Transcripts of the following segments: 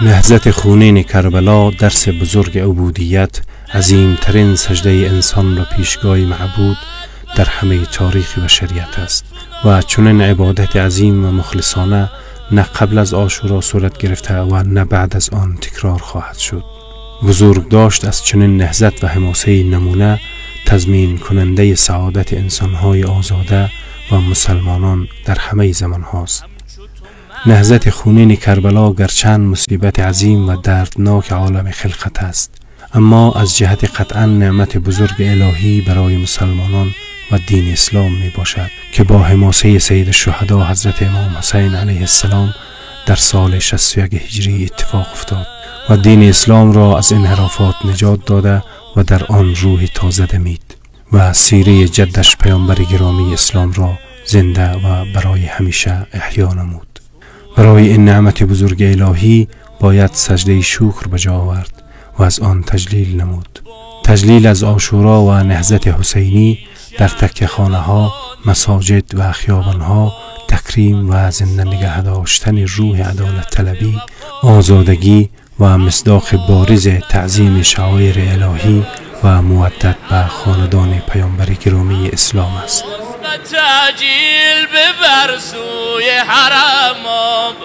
نهضت خونین کربلا درس بزرگ عبودیت، عظیمترین سجده انسان را پیشگاه معبود در همه تاریخ بشریت است و چنین عبادت عظیم و مخلصانه نه قبل از عاشورا صورت گرفته و نه بعد از آن تکرار خواهد شد. بزرگ داشت از چنین نهضت و حماسه نمونه تضمین کننده سعادت انسانهای آزاده و مسلمانان در همه زمان هاست. نهضت خونین کربلا گرچند مصیبت عظیم و دردناک عالم خلقت است، اما از جهت قطعا نعمت بزرگ الهی برای مسلمانان و دین اسلام می باشد که با حماسه سید الشهدا حضرت امام حسین علیه السلام در سال 61 هجری اتفاق افتاد و دین اسلام را از انحرافات نجات داده و در آن روح تازه دمید و سیره جدش پیامبر گرامی اسلام را زنده و برای همیشه احیا نمود. برای این نعمت بزرگ الهی باید سجده شکر بجا آورد و از آن تجلیل نمود. تجلیل از عاشورا و نهضت حسینی در تکیه خانه ها، مساجد و خیابان ها تکریم و زنده نگه داشتن روح عدالت طلبی، آزادگی و مصداق بارز تعظیم شعائر الهی و مودت به خاندان پیامبر گرامی اسلام است. تاجیل ببر سوی حرم آب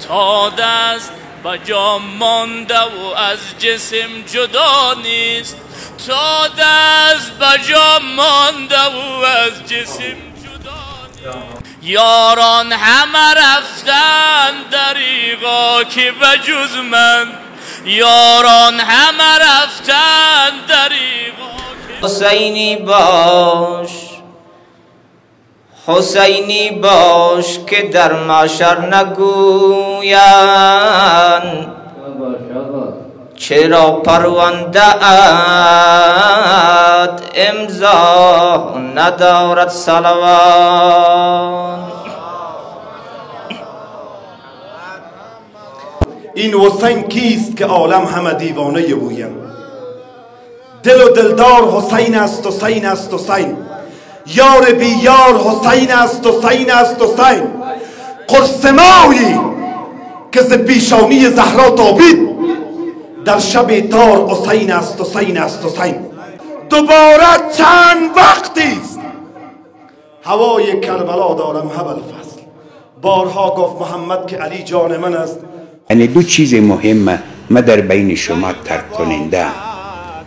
تا دست با جا مانده و از جسم جدا نیست، تا دست با جا مانده و از جسم جدا نیست. یاران همه رفتن دریغا که بجز من، یاران همه رفتن دریغا که حسینی باش، حسینی باش که در محشر نگویند چرا پرونده ات امضا ندارد صلوات. این حسین کیست که عالم همه دیوانه بویم؟ دل و دلدار حسین است، حسین است حسین، یار بی یار حسین است، حسین است حسین. قرصمایی که ز پیشانی زهرا تابید در شب تار حسین است، حسین است حسین. دوباره چند وقتی است هوای کربلا دارم هبل فصل. بارها گفت محمد که علی جان من است. یعنی دو چیز مهمه من در بین شما ترک کننده،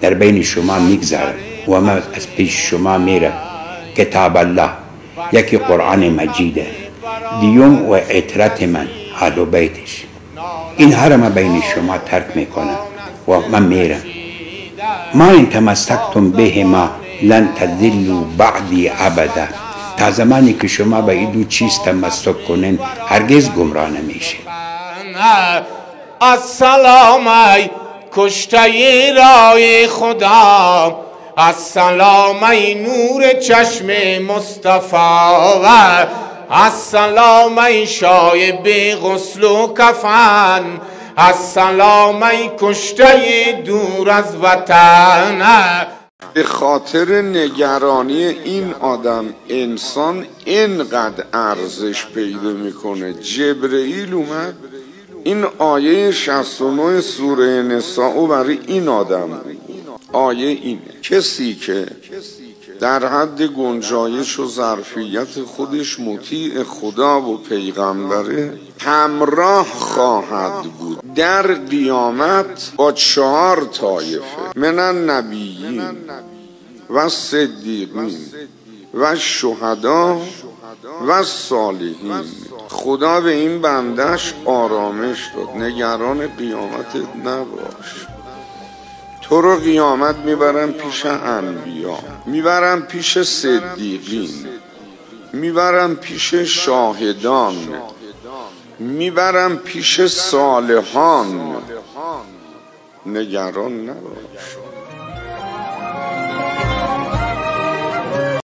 در بین شما میگذارم و من از پیش شما میرم. کتاب الله، یکی قرآن مجیده، دیوم و عطرت من آل و بیتش. این هر ما بین شما ترک میکنم و من میرم. ما ان تمسکتم بهما لن تضلوا بعدی ابدا. تا زمانی که شما به این دو چیز تمسک کنین هرگز گمراه نمیشه. السلام ای کشته رای خدا، السلام ای نور چشم مصطفی، السلام ای شایب غسل و کفن، السلام ای کشته دور از وطن. به خاطر نگرانی این آدم انسان اینقدر ارزش پیدا میکنه. جبرئیل اومد این آیه 69 سوره نساء برای این آدم، آیه اینه: کسی که در حد گنجایش و ظرفیت خودش مطیع خدا و پیغمبره همراه خواهد بود در قیامت با 4 طایفه من النبیین و صدیقین و شهدا و صالحین. خدا به این بندش آرامش داد، نگران قیامتت نباش. تو رو قیامت میبرم پیش انبیا، میبرم پیش صدیقین، میبرم پیش شاهدان، میبرم پیش صالحان. نگران نباش.